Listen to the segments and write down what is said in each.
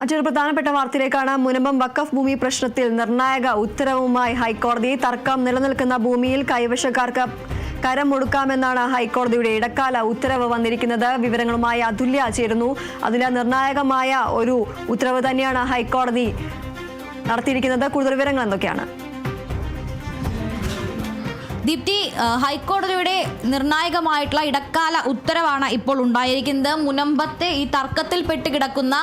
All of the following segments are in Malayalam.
മറ്റൊരു പ്രധാനപ്പെട്ട വാർത്തയിലേക്കാണ്. മുനമ്പം വഖഫ് ഭൂമി പ്രശ്നത്തിൽ നിർണായക ഉത്തരവുമായി ഹൈക്കോടതി. തർക്കം നിലനിൽക്കുന്ന ഭൂമിയിൽ കൈവശക്കാർക്ക് കരം ഒടുക്കാമെന്നാണ് ഹൈക്കോടതിയുടെ ഇടക്കാല ഉത്തരവ് വന്നിരിക്കുന്നത്. വിവരങ്ങളുമായി അതുല്യ ചേരുന്നു. അതുല്യ, നിർണായകമായ ഒരു ഉത്തരവ് തന്നെയാണ് ഹൈക്കോടതി നടത്തിയിരിക്കുന്നത്. കൂടുതൽ വിവരങ്ങൾ എന്തൊക്കെയാണ്? ദീപ്തി, ഹൈക്കോടതിയുടെ നിർണായകമായിട്ടുള്ള ഇടക്കാല ഉത്തരവാണ് ഇപ്പോൾ ഉണ്ടായിരിക്കുന്നത്. മുനമ്പത്തെ ഈ തർക്കത്തിൽ പെട്ടുകിടക്കുന്ന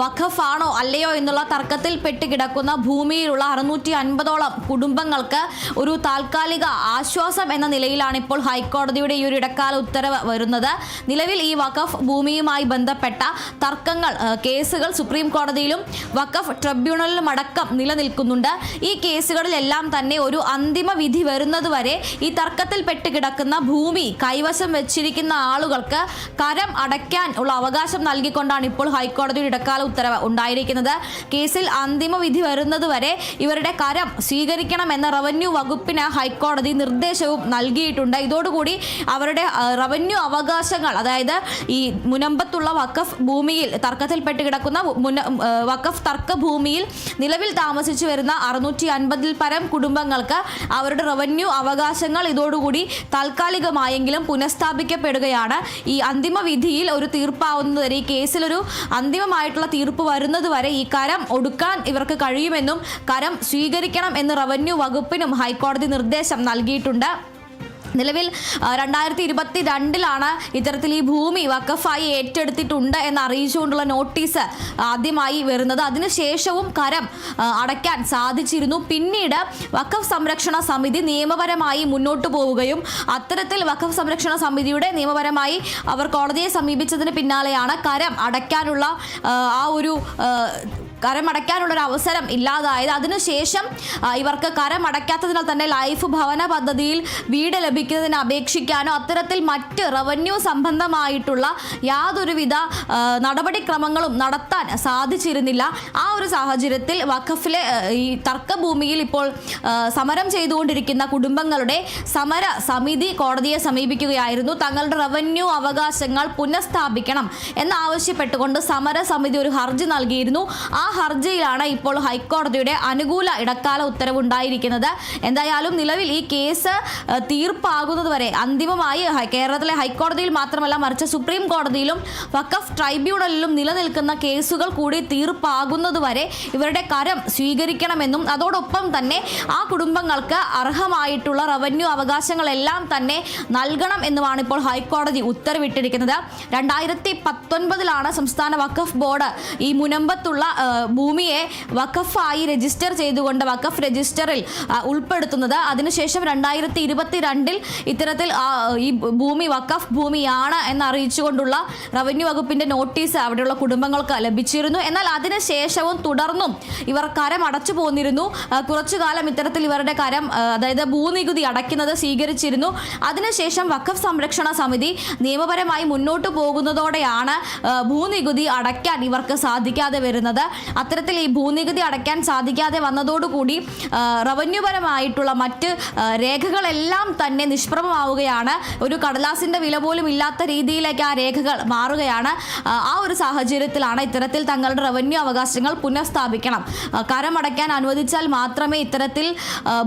വഖഫാണോ അല്ലയോ എന്നുള്ള തർക്കത്തിൽ പെട്ടുകിടക്കുന്ന ഭൂമിയിലുള്ള 650ഓളം കുടുംബങ്ങൾക്ക് ഒരു താൽക്കാലിക ആശ്വാസം എന്ന നിലയിലാണ് ഇപ്പോൾ ഹൈക്കോടതിയുടെ ഈ ഒരു ഇടക്കാല ഉത്തരവ് വരുന്നത്. നിലവിൽ ഈ വഖഫ് ഭൂമിയുമായി ബന്ധപ്പെട്ട തർക്കങ്ങൾ, കേസുകൾ സുപ്രീം കോടതിയിലും വഖഫ് ട്രിബ്യൂണലിലും അടക്കം നിലനിൽക്കുന്നുണ്ട്. ഈ കേസുകളിലെല്ലാം തന്നെ ഒരു അന്തിമ വിധി വരുന്നതുവരെ ഈ തർക്കത്തിൽ പെട്ടുകിടക്കുന്ന ഭൂമി കൈവശം വെച്ചിരിക്കുന്ന ആളുകൾക്ക് കരം അടയ്ക്കാൻ ഉള്ള അവകാശം നൽകിക്കൊണ്ടാണ് ഇപ്പോൾ ഹൈക്കോടതിയുടെ ഇടക്കാല ഉത്തരവ് ഉണ്ടായിരിക്കുന്നത്. കേസിൽ അന്തിമ വിധി വരുന്നതുവരെ ഇവരുടെ കരം സ്വീകരിക്കണമെന്ന റവന്യൂ വകുപ്പിന് ഹൈക്കോടതി നിർദ്ദേശവും നൽകിയിട്ടുണ്ട്. ഇതോടുകൂടി അവരുടെ റവന്യൂ അവകാശങ്ങൾ, അതായത് ഈ മുനമ്പത്തുള്ള വഖഫ് ഭൂമിയിൽ തർക്കത്തിൽ പെട്ടുകിടക്കുന്ന വഖഫ് തർക്ക ഭൂമിയിൽ നിലവിൽ താമസിച്ചു വരുന്ന 650-ൽ പരം കുടുംബങ്ങൾക്ക് അവരുടെ റവന്യൂ അവകാശങ്ങൾ ഇതോടുകൂടി താൽക്കാലികമായെങ്കിലും പുനഃസ്ഥാപിക്കപ്പെടുകയാണ്. ഈ അന്തിമ വിധിയിൽ ഒരു തീർപ്പാവുന്നതുവരെ, ഈ കേസിലൊരു അന്തിമമായിട്ടുള്ള തീർപ്പ് വരുന്നതുവരെ ഈ കരം ഒടുക്കാൻ ഇവർക്ക് കഴിയുമെന്നും കരം സ്വീകരിക്കണം എന്ന് റവന്യൂ വകുപ്പിനും ഹൈക്കോടതി നിർദ്ദേശം നൽകിയിട്ടുണ്ട്. നിലവിൽ 2022-ലാണ് ഇത്തരത്തിൽ ഈ ഭൂമി വഖഫായി ഏറ്റെടുത്തിട്ടുണ്ട് എന്ന് അറിയിച്ചുകൊണ്ടുള്ള നോട്ടീസ് ആദ്യമായി വരുന്നത്. അതിനുശേഷവും കരം അടയ്ക്കാൻ സാധിച്ചിരുന്നു. പിന്നീട് വഖഫ് സംരക്ഷണ സമിതി നിയമപരമായി മുന്നോട്ട് പോവുകയും അത്തരത്തിൽ വഖഫ് സംരക്ഷണ സമിതിയുടെ നിയമപരമായി അവർ കോടതിയെ സമീപിച്ചതിന് പിന്നാലെയാണ് കരം അടയ്ക്കാനുള്ള കരമടയ്ക്കാനുള്ളൊരു അവസരം ഇല്ലാതായത്. അതിനുശേഷം ഇവർക്ക് കരമടയ്ക്കാത്തതിനാൽ തന്നെ ലൈഫ് ഭവന പദ്ധതിയിൽ വീട് ലഭിക്കുന്നതിന് അപേക്ഷിക്കാനോ അത്തരത്തിൽ മറ്റ് റവന്യൂ സംബന്ധമായിട്ടുള്ള യാതൊരുവിധ നടപടിക്രമങ്ങളും നടത്താൻ സാധിച്ചിരുന്നില്ല. ആ ഒരു സാഹചര്യത്തിൽ വഖഫിലെ ഈ തർക്കഭൂമിയിൽ ഇപ്പോൾ സമരം ചെയ്തുകൊണ്ടിരിക്കുന്ന കുടുംബങ്ങളുടെ സമര സമിതി കോടതിയെ സമീപിക്കുകയായിരുന്നു. തങ്ങളുടെ റവന്യൂ അവകാശങ്ങൾ പുനഃസ്ഥാപിക്കണം എന്നാവശ്യപ്പെട്ടുകൊണ്ട് സമര സമിതി ഒരു ഹർജി നൽകിയിരുന്നു. ആ ഹർജിയിലാണ് ഇപ്പോൾ ഹൈക്കോടതിയുടെ അനുകൂല ഇടക്കാല ഉത്തരവ് ഉണ്ടായിരിക്കുന്നത്. എന്തായാലും നിലവിൽ ഈ കേസ് തീർപ്പാകുന്നതുവരെ അന്തിമമായി കേരളത്തിലെ ഹൈക്കോടതിയിൽ മാത്രമല്ല മറിച്ച് സുപ്രീം കോടതിയിലും വഖഫ് ട്രൈബ്യൂണലിലും നിലനിൽക്കുന്ന കേസുകൾ കൂടി തീർപ്പാകുന്നതുവരെ ഇവരുടെ കരം സ്വീകരിക്കണമെന്നും അതോടൊപ്പം തന്നെ ആ കുടുംബങ്ങൾക്ക് അർഹമായിട്ടുള്ള റവന്യൂ അവകാശങ്ങളെല്ലാം തന്നെ നൽകണം എന്നുമാണ് ഇപ്പോൾ ഹൈക്കോടതി ഉത്തരവിട്ടിരിക്കുന്നത്. 2019-ലാണ് സംസ്ഥാന വഖഫ് ബോർഡ് ഈ മുനമ്പത്തുള്ള ഭൂമിയെ വഖഫായി രജിസ്റ്റർ ചെയ്തുകൊണ്ട് വഖഫ് രജിസ്റ്ററിൽ ഉൾപ്പെടുത്തുന്നത്. അതിനുശേഷം 2022-ൽ ഇത്തരത്തിൽ ഈ ഭൂമി വഖഫ് ഭൂമിയാണ് എന്നറിയിച്ചുകൊണ്ടുള്ള റവന്യൂ വകുപ്പിന്റെ നോട്ടീസ് അവിടെയുള്ള കുടുംബങ്ങൾക്ക് ലഭിച്ചിരുന്നു. എന്നാൽ അതിനുശേഷവും തുടർന്നും ഇവർ കരം അടച്ചു പോന്നിരുന്നു. കുറച്ചു കാലം ഇത്തരത്തിൽ ഇവരുടെ കരം, അതായത് ഭൂനികുതി അടയ്ക്കുന്നത് സ്വീകരിച്ചിരുന്നു. അതിനുശേഷം വഖഫ് സംരക്ഷണ സമിതി നിയമപരമായി മുന്നോട്ട് പോകുന്നതോടെയാണ് ഭൂനികുതി അടയ്ക്കാൻ ഇവർക്ക് സാധിക്കാതെ വരുന്നത്. അത്തരത്തിൽ ഈ ഭൂനികുതി അടയ്ക്കാൻ സാധിക്കാതെ വന്നതോടുകൂടി റവന്യൂപരമായിട്ടുള്ള മറ്റ് രേഖകളെല്ലാം തന്നെ നിഷ്പ്രഭമാവുകയാണ്. ഒരു കടലാസിന്റെ വില പോലും ഇല്ലാത്ത രീതിയിലേക്ക് ആ രേഖകൾ മാറുകയാണ്. ആ ഒരു സാഹചര്യത്തിലാണ് ഇത്തരത്തിൽ തങ്ങളുടെ റവന്യൂ അവകാശങ്ങൾ പുനഃസ്ഥാപിക്കണം, കരമടയ്ക്കാൻ അനുവദിച്ചാൽ മാത്രമേ ഇത്തരത്തിൽ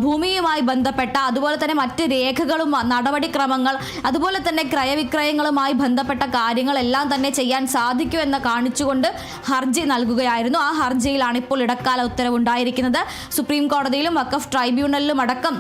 ഭൂമിയുമായി ബന്ധപ്പെട്ട അതുപോലെ തന്നെ മറ്റ് രേഖകളും നടപടിക്രമങ്ങൾ അതുപോലെ തന്നെ ക്രയവിക്രയങ്ങളുമായി ബന്ധപ്പെട്ട കാര്യങ്ങളെല്ലാം തന്നെ ചെയ്യാൻ സാധിക്കൂ എന്ന് കാണിച്ചുകൊണ്ട് ഹർജി നൽകുകയായിരുന്നു. ആ ഹർജിയിലാണ് ഇപ്പോൾ ഇടക്കാല ഉത്തരവുണ്ടായിരിക്കുന്നത്. സുപ്രീം കോടതിയിലും വഖഫ് ട്രൈബ്യൂണലിലും അടക്കം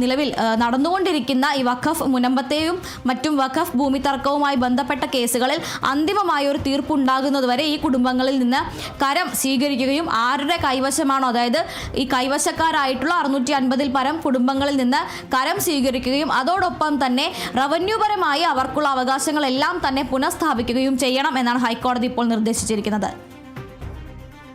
നിലവിൽ നടന്നുകൊണ്ടിരിക്കുന്ന ഈ വഖഫ് മുനമ്പത്തെയും മറ്റും വഖഫ് ഭൂമി തർക്കവുമായി ബന്ധപ്പെട്ട കേസുകളിൽ അന്തിമമായ ഒരു തീർപ്പുണ്ടാകുന്നതുവരെ ഈ കുടുംബങ്ങളിൽ നിന്ന് കരം സ്വീകരിക്കുകയും ആരുടെ കൈവശമാണോ, അതായത് ഈ കൈവശക്കാരായിട്ടുള്ള 650-ൽ പരം കുടുംബങ്ങളിൽ നിന്ന് കരം സ്വീകരിക്കുകയും അതോടൊപ്പം തന്നെ റവന്യൂപരമായി അവർക്കുള്ള അവകാശങ്ങളെല്ലാം തന്നെ പുനഃസ്ഥാപിക്കുകയും ചെയ്യണം എന്നാണ് ഹൈക്കോടതി ഇപ്പോൾ നിർദ്ദേശിച്ചിരിക്കുന്നത്.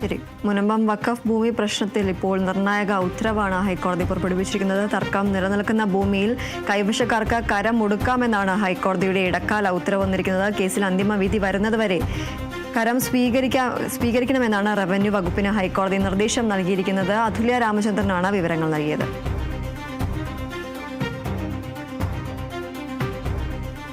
ശരി, മുനമ്പം വഖഫ് ഭൂമി പ്രശ്നത്തിൽ ഇപ്പോൾ നിർണായക ഉത്തരവാണ് ഹൈക്കോടതി പുറപ്പെടുവിച്ചിരിക്കുന്നത്. തർക്കം നിലനിൽക്കുന്ന ഭൂമിയിൽ കൈവശക്കാർക്ക് കരം ഒടുക്കാമെന്നാണ് ഹൈക്കോടതിയുടെ ഇടക്കാല ഉത്തരവ് വന്നിരിക്കുന്നത്. കേസിൽ അന്തിമ വിധി വരുന്നതുവരെ കരം സ്വീകരിക്കണമെന്നാണ് റവന്യൂ വകുപ്പിന് ഹൈക്കോടതി നിർദ്ദേശം നൽകിയിരിക്കുന്നത്. അതുല്യ രാമചന്ദ്രനാണ് വിവരങ്ങൾ നൽകിയത്.